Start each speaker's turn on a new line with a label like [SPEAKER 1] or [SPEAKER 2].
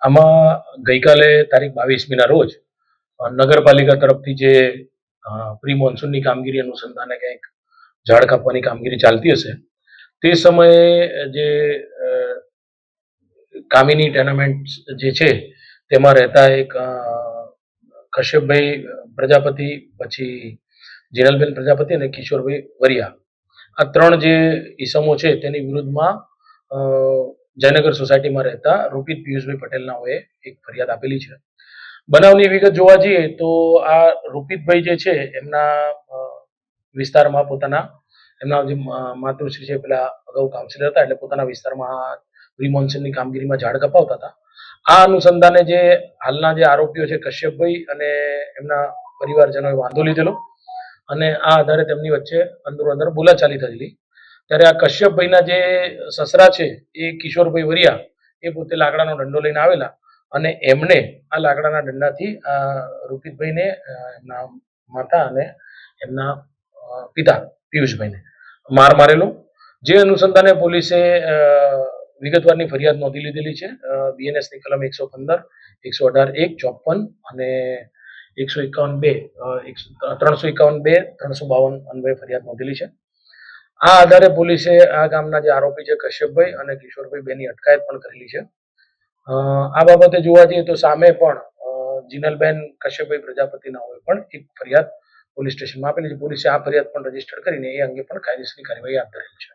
[SPEAKER 1] આમાં ગઈકાલે તારીખ 22મીના રોજ નગરપાલિકા તરફથી જે પ્રી મોન્સૂનની કામગીરી અનુસંધાને કંઈક ઝાડ કાપવાની કામગીરી ચાલતી હશે તે સમયે જે કામિની ટેનામેન્ટ જે છે તેમાં રહેતા એક કશ્યપભાઈ પ્રજાપતિ, પછી જીનલબેન પ્રજાપતિ અને કિશોરભાઈ વરિયા, આ ત્રણ જે ઈસમો છે તેની વિરુદ્ધમાં જયનગર સોસાયટીમાં રહેતા રૂપિત પિયુષભાઈ પટેલનાઓએ એક ફરિયાદ આપેલી છે. બનાવની વિગત જોવા જઈએ તો આ રૂપિતભાઈ જે છે એમના વિસ્તારમાં એમના જે માતૃશ્રી છે પેલા અગાઉ કાઉન્સિલર હતા, એટલે પોતાના વિસ્તારમાં પ્રી મોન્સૂનની કામગીરીમાં ઝાડ કપાવતા હતા. આ અનુસંધાને જે હાલના જે આરોપીઓ છે કશ્યપભાઈ અને એમના પરિવારજનોએ વાંધો લીધેલો અને આ આધારે તેમની વચ્ચે અંદર બોલાચાલી થયેલી. ત્યારે આ કશ્યપભાઈના જે સસરા છે એ કિશોરભાઈ વરિયા એ પોતે લાકડાનો દંડો લઈને આવેલા અને એમને આ લાકડાના દંડાથી રૂપિતભાઈને, એમના માતા અને એમના પિતા પિયુષભાઈને માર મારેલો. જે અનુસંધાને પોલીસે વિગતવારની ફરિયાદ નોંધી લીધેલી છે. બીએનએસની કલમ 115, 118(1), 54 અને 151(2), 351(2), 352 અન્વયે ફરિયાદ નોંધેલી છે. આ આધારે પોલીસે આ ગામના જે આરોપી છે કશ્યપભાઈ અને કિશોરભાઈ બેની અટકાયત પણ કરેલી છે. આ બાબતે જોવા જઈએ તો સામે પણ જીનલબેન કશ્યપભાઈ પ્રજાપતિના હોય પણ એક ફરિયાદ પોલીસ સ્ટેશનમાં આપેલી છે. પોલીસે આ ફરિયાદ પણ રજીસ્ટર કરીને એ અંગે પણ કાયદેસરની કાર્યવાહી હાથ ધરેલી છે.